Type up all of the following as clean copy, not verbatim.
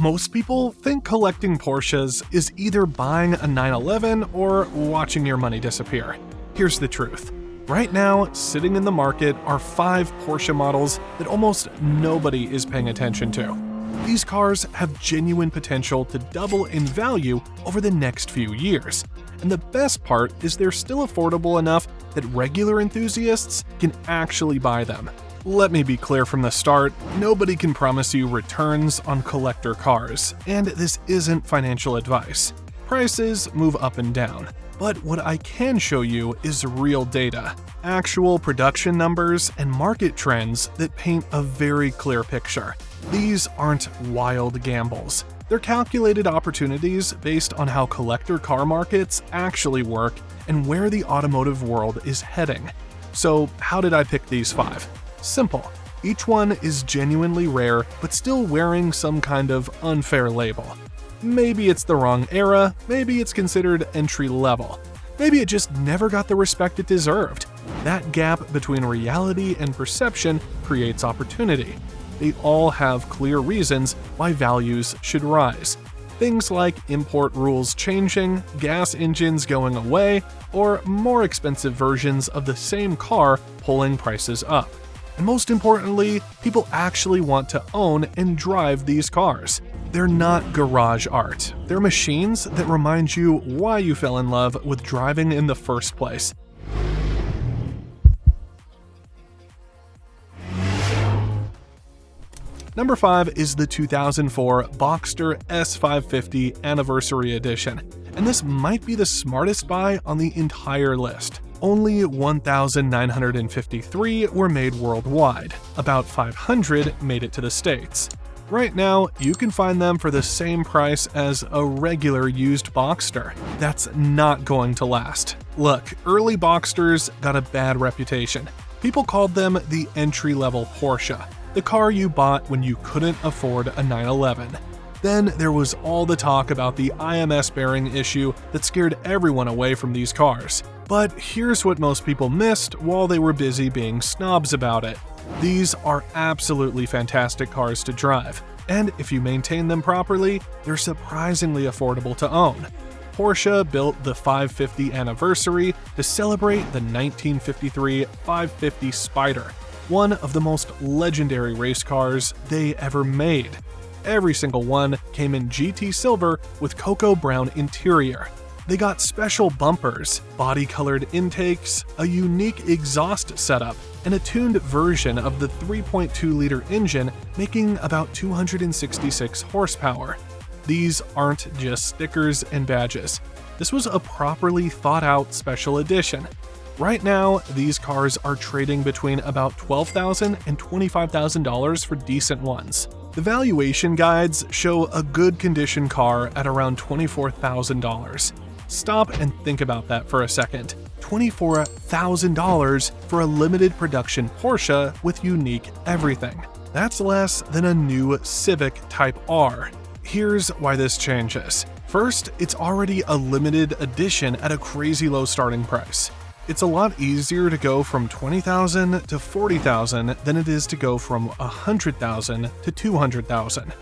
Most people think collecting Porsches is either buying a 911 or watching your money disappear. Here's the truth. Right now, sitting in the market are 5 Porsche models that almost nobody is paying attention to. These cars have genuine potential to double in value over the next few years. And the best part is they're still affordable enough that regular enthusiasts can actually buy them. Let me be clear from the start, nobody can promise you returns on collector cars, and this isn't financial advice. Prices move up and down. But what I can show you is real data, actual production numbers, and market trends that paint a very clear picture. These aren't wild gambles. They're calculated opportunities based on how collector car markets actually work and where the automotive world is heading. So, how did I pick these 5? Simple. Each one is genuinely rare, but still wearing some kind of unfair label. Maybe it's the wrong era, maybe it's considered entry-level. Maybe it just never got the respect it deserved. That gap between reality and perception creates opportunity. They all have clear reasons why values should rise. Things like import rules changing, gas engines going away, or more expensive versions of the same car pulling prices up. And most importantly, people actually want to own and drive these cars. They're not garage art. They're machines that remind you why you fell in love with driving in the first place. Number 5 is the 2004 Boxster S550 Anniversary Edition, and this might be the smartest buy on the entire list. Only 1,953 were made worldwide. About 500 made it to the States. Right now, you can find them for the same price as a regular used Boxster. That's not going to last. Look, early Boxsters got a bad reputation. People called them the entry-level Porsche, the car you bought when you couldn't afford a 911. Then there was all the talk about the IMS bearing issue that scared everyone away from these cars. But here's what most people missed while they were busy being snobs about it. These are absolutely fantastic cars to drive, and if you maintain them properly, they're surprisingly affordable to own. Porsche built the 550 Anniversary to celebrate the 1953 550 Spider, one of the most legendary race cars they ever made. Every single one came in GT Silver with cocoa brown interior. They got special bumpers, body-colored intakes, a unique exhaust setup, and a tuned version of the 3.2-liter engine making about 266 horsepower. These aren't just stickers and badges. This was a properly thought-out special edition. Right now, these cars are trading between about $12,000 and $25,000 for decent ones. The valuation guides show a good condition car at around $24,000. Stop and think about that for a second. $24,000 for a limited production Porsche with unique everything. That's less than a new Civic Type R. Here's why this changes. First, it's already a limited edition at a crazy low starting price. It's a lot easier to go from $20,000 to $40,000 than it is to go from $100,000 to $200,000.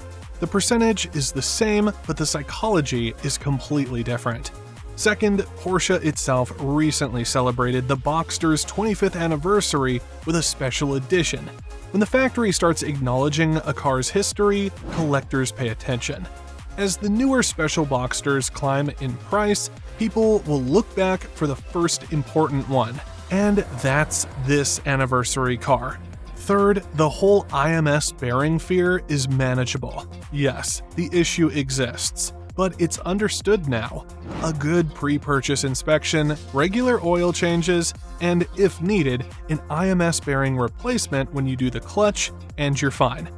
The percentage is the same, but the psychology is completely different. Second, Porsche itself recently celebrated the Boxster's 25th anniversary with a special edition. When the factory starts acknowledging a car's history, collectors pay attention. As the newer special Boxsters climb in price, people will look back for the first important one, and that's this anniversary car. Third, the whole IMS bearing fear is manageable. Yes, the issue exists, but it's understood now. A good pre-purchase inspection, regular oil changes, and if needed, an IMS bearing replacement when you do the clutch, and you're fine.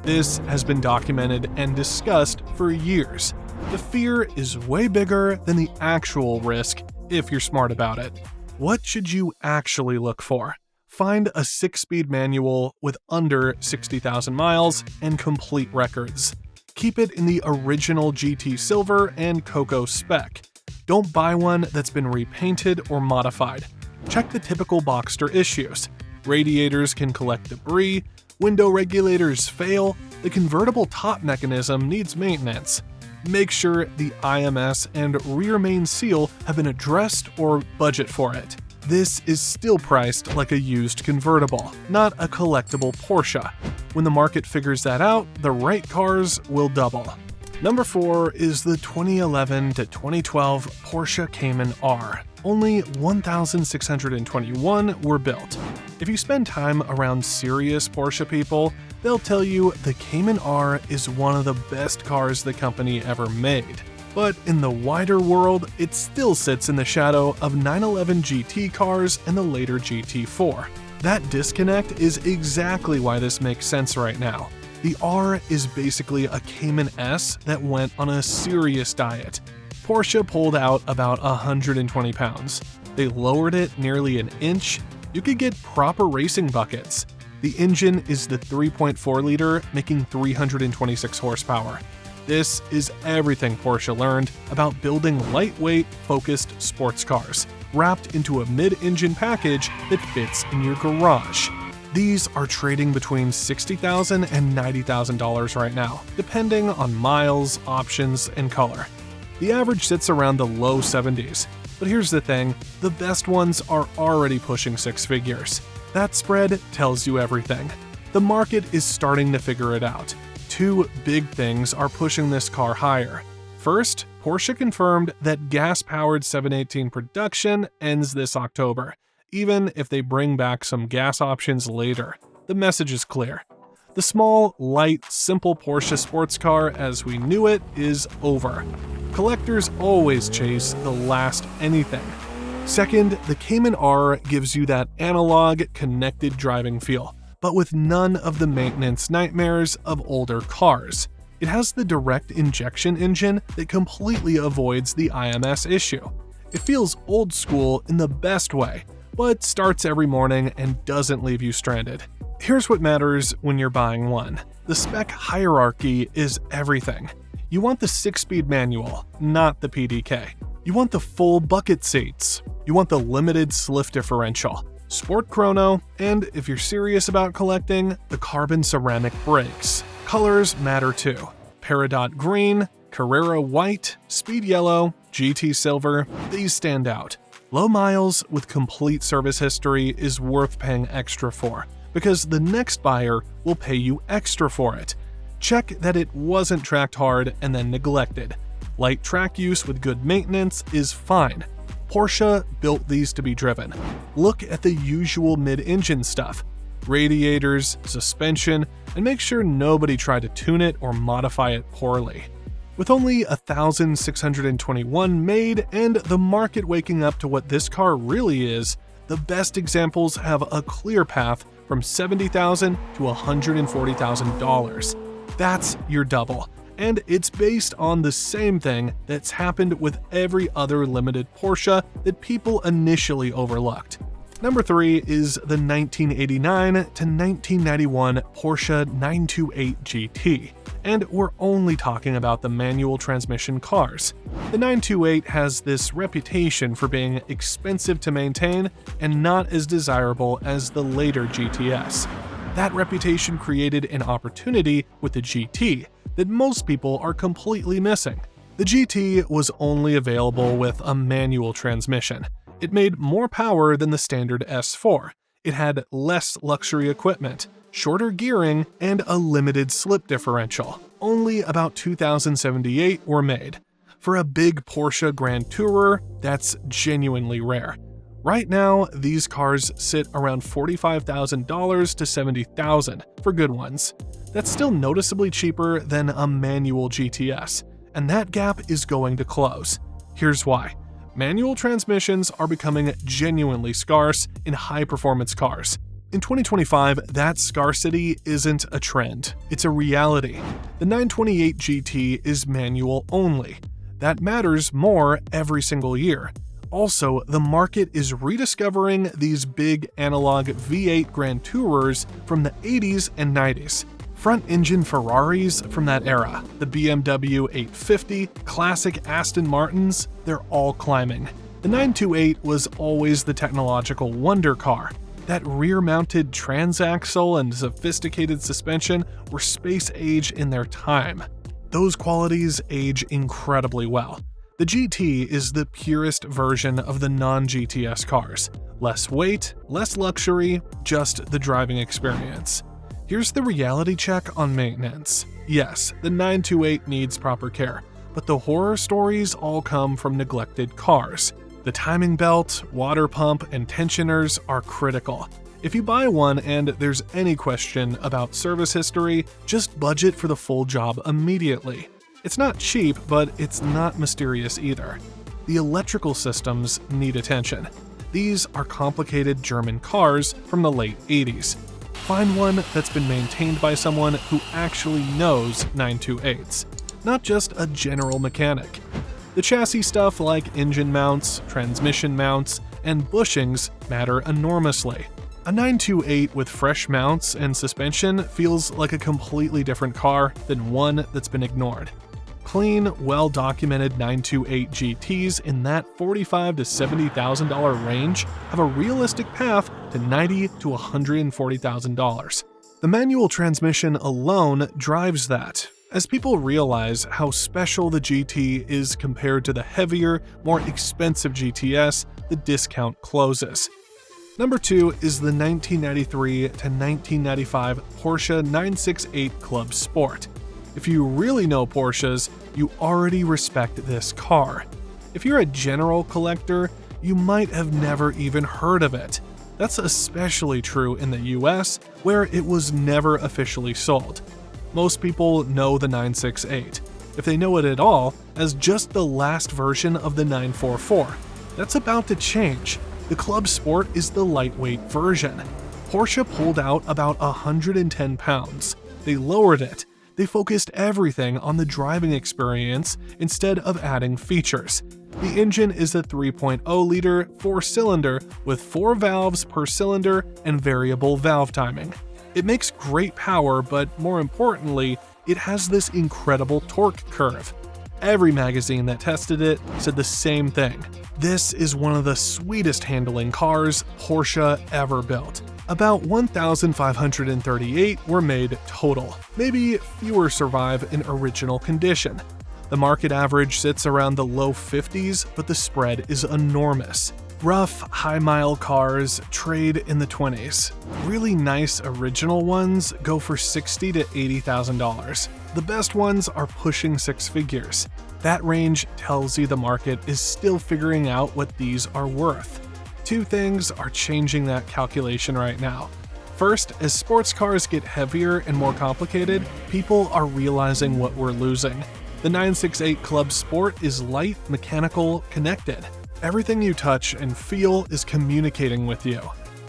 This has been documented and discussed for years. The fear is way bigger than the actual risk if you're smart about it. What should you actually look for? Find a 6-speed manual with under 60,000 miles and complete records. Keep it in the original GT Silver and Cocoa spec. Don't buy one that's been repainted or modified. Check the typical Boxster issues. Radiators can collect debris, window regulators fail, the convertible top mechanism needs maintenance. Make sure the IMS and rear main seal have been addressed or budget for it. This is still priced like a used convertible, not a collectible Porsche. When the market figures that out, the right cars will double. Number 4 is the 2011 to 2012 Porsche Cayman R. Only 1,621 were built. If you spend time around serious Porsche people, they'll tell you the Cayman R is one of the best cars the company ever made. But in the wider world, it still sits in the shadow of 911 GT cars and the later GT4. That disconnect is exactly why this makes sense right now. The R is basically a Cayman S that went on a serious diet. Porsche pulled out about 120 pounds. They lowered it nearly an inch. You could get proper racing buckets. The engine is the 3.4-liter, making 326 horsepower. This is everything Porsche learned about building lightweight, focused sports cars, wrapped into a mid-engine package that fits in your garage. These are trading between $60,000 and $90,000 right now, depending on miles, options, and color. The average sits around the low 70s, but here's the thing, the best ones are already pushing six figures. That spread tells you everything. The market is starting to figure it out. Two big things are pushing this car higher. First, Porsche confirmed that gas-powered 718 production ends this October, even if they bring back some gas options later. The message is clear. The small, light, simple Porsche sports car as we knew it is over. Collectors always chase the last anything. Second, the Cayman R gives you that analog, connected driving feel, but with none of the maintenance nightmares of older cars. It has the direct injection engine that completely avoids the IMS issue. It feels old school in the best way, but starts every morning and doesn't leave you stranded. Here's what matters when you're buying one. The spec hierarchy is everything. You want the 6-speed manual, not the PDK. You want the full bucket seats. You want the limited slip differential, sport chrono, and if you're serious about collecting, the carbon ceramic brakes. Colors matter too. Peridot green, Carrera white, Speed yellow, GT silver, these stand out. Low miles with complete service history is worth paying extra for, because the next buyer will pay you extra for it. Check that it wasn't tracked hard and then neglected. Light track use with good maintenance is fine. Porsche built these to be driven. Look at the usual mid-engine stuff. Radiators, suspension, and make sure nobody tried to tune it or modify it poorly. With only 1,621 made and the market waking up to what this car really is, the best examples have a clear path from $70,000 to $140,000. That's your double, and it's based on the same thing that's happened with every other limited Porsche that people initially overlooked. Number 3 is the 1989 to 1991 Porsche 928 GT, and we're only talking about the manual transmission cars. The 928 has this reputation for being expensive to maintain and not as desirable as the later GTS. That reputation created an opportunity with the GT that most people are completely missing. The GT was only available with a manual transmission. It made more power than the standard S4. It had less luxury equipment, shorter gearing, and a limited slip differential. Only about 2,078 were made. For a big Porsche Grand Tourer, that's genuinely rare. Right now, these cars sit around $45,000 to $70,000 for good ones. That's still noticeably cheaper than a manual GTS, and that gap is going to close. Here's why. Manual transmissions are becoming genuinely scarce in high-performance cars. In 2025, that scarcity isn't a trend, it's a reality. The 928 GT is manual only. That matters more every single year. Also, the market is rediscovering these big analog V8 Grand Tourers from the 80s and 90s. Front-engine Ferraris from that era, the BMW 850, classic Aston Martins, they're all climbing. The 928 was always the technological wonder car. That rear-mounted transaxle and sophisticated suspension were space age in their time. Those qualities age incredibly well. The GT is the purest version of the non-GTS cars. Less weight, less luxury, just the driving experience. Here's the reality check on maintenance. Yes, the 928 needs proper care, but the horror stories all come from neglected cars. The timing belt, water pump, and tensioners are critical. If you buy one and there's any question about service history, just budget for the full job immediately. It's not cheap, but it's not mysterious either. The electrical systems need attention. These are complicated German cars from the late 80s. Find one that's been maintained by someone who actually knows 928s, not just a general mechanic. The chassis stuff like engine mounts, transmission mounts, and bushings matter enormously. A 928 with fresh mounts and suspension feels like a completely different car than one that's been ignored. Clean, well-documented 928 GTs in that $45,000 to $70,000 range have a realistic path to $90,000 to $140,000. The manual transmission alone drives that, as people realize how special the GT is compared to the heavier, more expensive GTS. The discount closes. Number 2 is the 1993 to 1995 Porsche 968 Club Sport. If you really know Porsches, you already respect this car. If you're a general collector, you might have never even heard of it. That's especially true in the US, where it was never officially sold. Most people know the 968, if they know it at all, as just the last version of the 944. That's about to change. The Club Sport is the lightweight version. Porsche pulled out about 110 pounds. They lowered it. They focused everything on the driving experience instead of adding features. The engine is a 3.0-liter 4-cylinder with 4 valves per cylinder and variable valve timing. It makes great power, but more importantly, it has this incredible torque curve. Every magazine that tested it said the same thing. This is one of the sweetest handling cars Porsche ever built. About 1,538 were made total. Maybe fewer survive in original condition. The market average sits around the low 50s, but the spread is enormous. Rough, high-mile cars trade in the 20s. Really nice original ones go for $60,000 to $80,000. The best ones are pushing 6 figures. That range tells you the market is still figuring out what these are worth. 2 things are changing that calculation right now. First, as sports cars get heavier and more complicated, people are realizing what we're losing. The 968 Club Sport is light, mechanical, connected. Everything you touch and feel is communicating with you.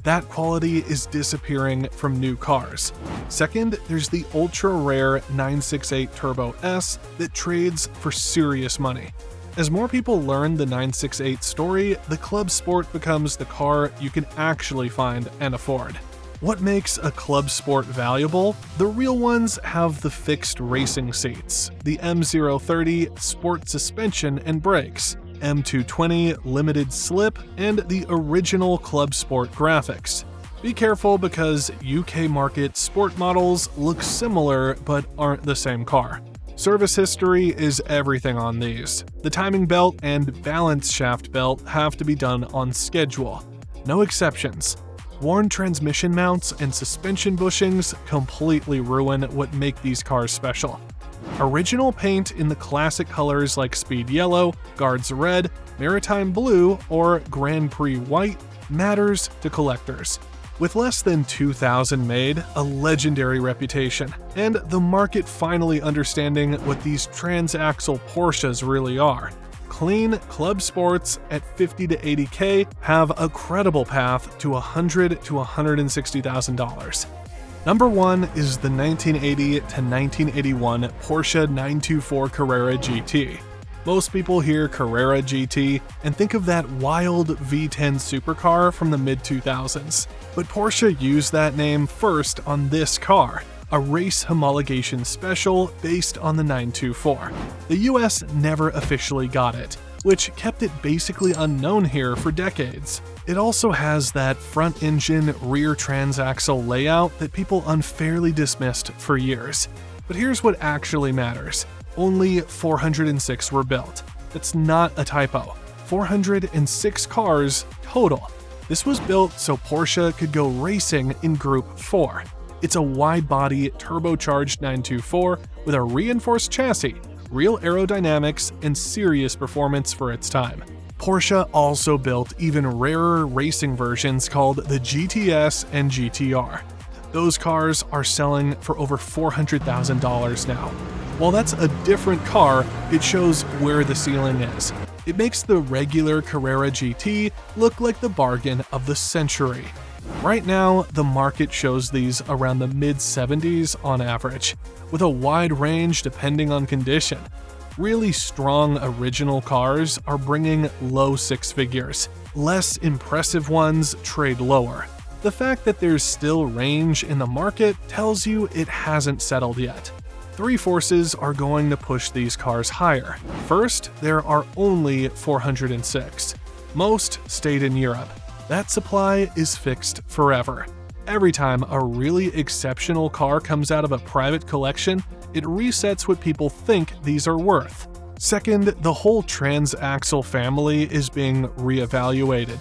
That quality is disappearing from new cars. Second, there's the ultra-rare 968 Turbo S that trades for serious money. As more people learn the 968 story, the Club Sport becomes the car you can actually find and afford. What makes a Club Sport valuable? The real ones have the fixed racing seats, the M030 sport suspension and brakes, M220 limited slip, and the original Club Sport graphics. Be careful because UK market sport models look similar but aren't the same car. Service history is everything on these. The timing belt and balance shaft belt have to be done on schedule. No exceptions. Worn transmission mounts and suspension bushings completely ruin what make these cars special. Original paint in the classic colors like Speed Yellow, Guards Red, Maritime Blue, or Grand Prix White matters to collectors. With less than 2,000 made, a legendary reputation, and the market finally understanding what these transaxle Porsches really are. Clean Club Sports at $50,000 to $80,000 have a credible path to $100,000 to $160,000. Number 1 is the 1980 to 1981 Porsche 924 Carrera GT. Most people hear Carrera GT and think of that wild V10 supercar from the mid-2000s. But Porsche used that name first on this car, a race homologation special based on the 924. The US never officially got it, which kept it basically unknown here for decades. It also has that front-engine, rear transaxle layout that people unfairly dismissed for years. But here's what actually matters. Only 406 were built. That's not a typo. 406 cars total. This was built so Porsche could go racing in Group 4. It's a wide-body, turbocharged 924 with a reinforced chassis, real aerodynamics, and serious performance for its time. Porsche also built even rarer racing versions called the GTS and GTR. Those cars are selling for over $400,000 now. While that's a different car, it shows where the ceiling is. It makes the regular Carrera GT look like the bargain of the century. Right now, the market shows these around the mid-70s on average, with a wide range depending on condition. Really strong original cars are bringing low six figures. Less impressive ones trade lower. The fact that there's still range in the market tells you it hasn't settled yet. Three forces are going to push these cars higher. First, there are only 406. Most stayed in Europe. That supply is fixed forever. Every time a really exceptional car comes out of a private collection, it resets what people think these are worth. Second, the whole transaxle family is being reevaluated.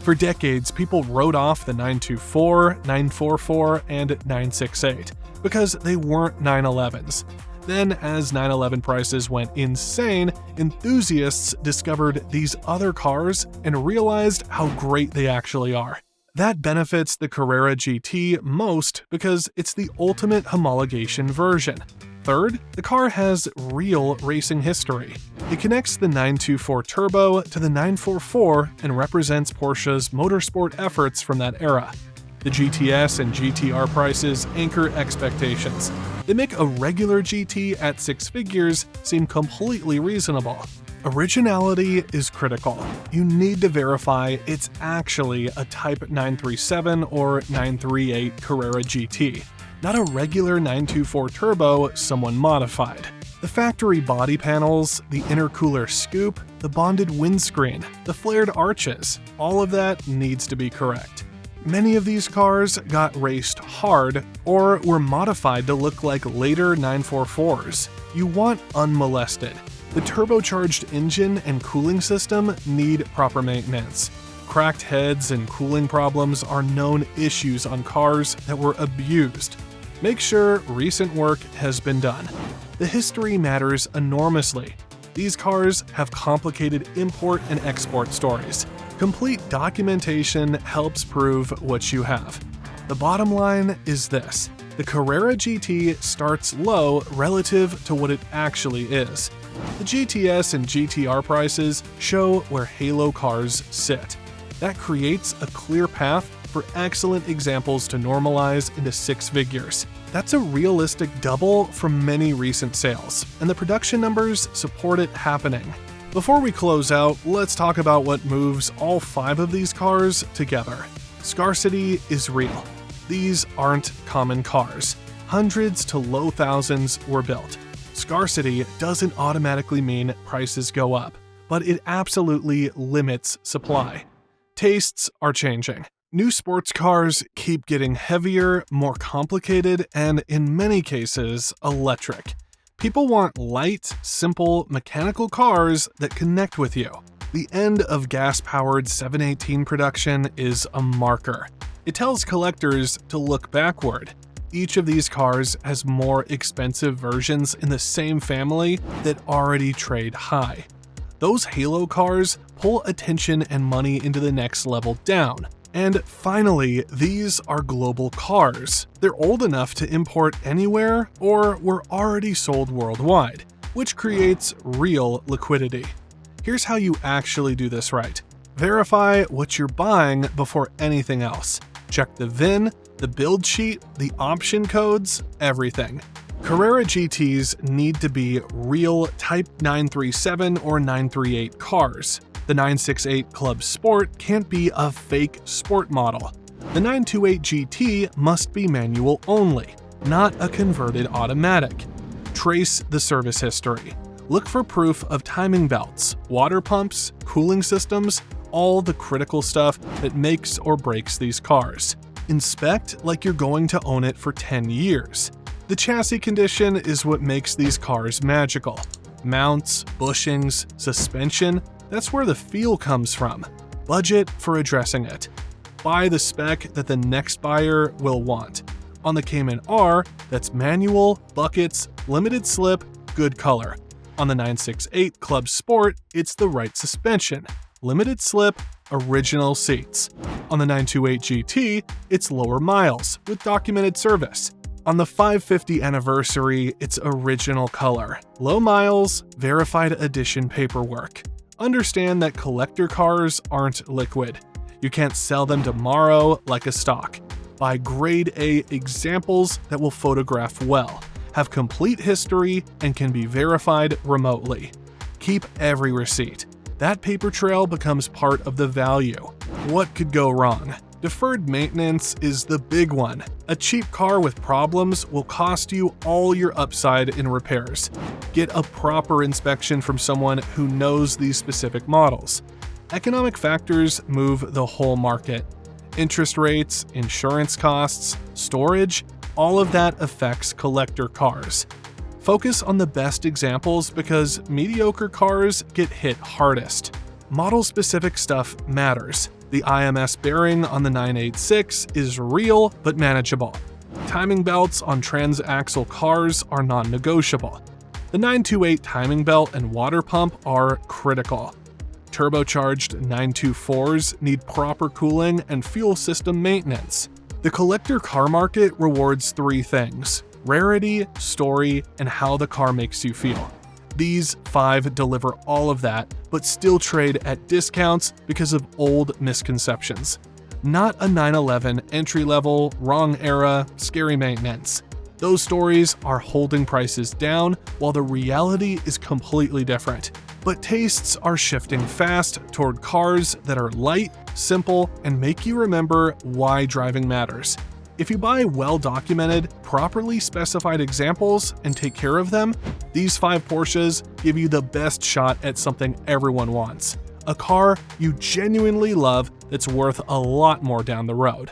For decades, people wrote off the 924, 944, and 968 because they weren't 911s. Then, as 911 prices went insane, enthusiasts discovered these other cars and realized how great they actually are. That benefits the Carrera GT most because it's the ultimate homologation version. Third, the car has real racing history. It connects the 924 Turbo to the 944 and represents Porsche's motorsport efforts from that era. The GTS and GTR prices anchor expectations. They make a regular GT at six figures seem completely reasonable. Originality is critical. You need to verify it's actually a Type 937 or 938 Carrera GT, not a regular 924 Turbo someone modified. The factory body panels, the intercooler scoop, the bonded windscreen, the flared arches, all of that needs to be correct. Many of these cars got raced hard or were modified to look like later 944s. You want unmolested. The turbocharged engine and cooling system need proper maintenance. Cracked heads and cooling problems are known issues on cars that were abused. Make sure recent work has been done. The history matters enormously. These cars have complicated import and export stories. Complete documentation helps prove what you have. The bottom line is this: the Carrera GT starts low relative to what it actually is. The GTS and GTR prices show where halo cars sit. That creates a clear path for excellent examples to normalize into six figures. That's a realistic double from many recent sales, and the production numbers support it happening. Before we close out, let's talk about what moves all five of these cars together. Scarcity is real. These aren't common cars. Hundreds to low thousands were built. Scarcity doesn't automatically mean prices go up, but it absolutely limits supply. Tastes are changing. New sports cars keep getting heavier, more complicated, and in many cases, electric. People want light, simple, mechanical cars that connect with you. The end of gas-powered 718 production is a marker. It tells collectors to look backward. Each of these cars has more expensive versions in the same family that already trade high. Those halo cars pull attention and money into the next level down. And finally, these are global cars. They're old enough to import anywhere or were already sold worldwide, which creates real liquidity. Here's how you actually do this right. Verify what you're buying before anything else. Check the VIN, the build sheet, the option codes, everything. Carrera GTs need to be real Type 937 or 938 cars. The 968 Club Sport can't be a fake sport model. The 928 GT must be manual only, not a converted automatic. Trace the service history. Look for proof of timing belts, water pumps, cooling systems, all the critical stuff that makes or breaks these cars. Inspect like you're going to own it for 10 years. The chassis condition is what makes these cars magical. Mounts, bushings, suspension, that's where the feel comes from. Budget for addressing it. Buy the spec that the next buyer will want. On the Cayman R, that's manual, buckets, limited slip, good color. On the 968 Club Sport, it's the right suspension, limited slip, original seats. On the 928 GT, it's lower miles with documented service. On the 550 Anniversary, it's original color, low miles, verified edition paperwork. Understand that collector cars aren't liquid. You can't sell them tomorrow like a stock. Buy grade A examples that will photograph well, have complete history, and can be verified remotely. Keep every receipt. That paper trail becomes part of the value. What could go wrong? Deferred maintenance is the big one. A cheap car with problems will cost you all your upside in repairs. Get a proper inspection from someone who knows these specific models. Economic factors move the whole market. Interest rates, insurance costs, storage, all of that affects collector cars. Focus on the best examples because mediocre cars get hit hardest. Model-specific stuff matters. The IMS bearing on the 986 is real but manageable. Timing belts on transaxle cars are non-negotiable. The 928 timing belt and water pump are critical. Turbocharged 924s need proper cooling and fuel system maintenance. The collector car market rewards three things: rarity, story, and how the car makes you feel. These 5 deliver all of that, but still trade at discounts because of old misconceptions. Not a 911 entry-level, wrong era, scary maintenance. Those stories are holding prices down while the reality is completely different. But tastes are shifting fast toward cars that are light, simple, and make you remember why driving matters. If you buy well-documented, properly specified examples and take care of them, these 5 Porsches give you the best shot at something everyone wants. A car you genuinely love that's worth a lot more down the road.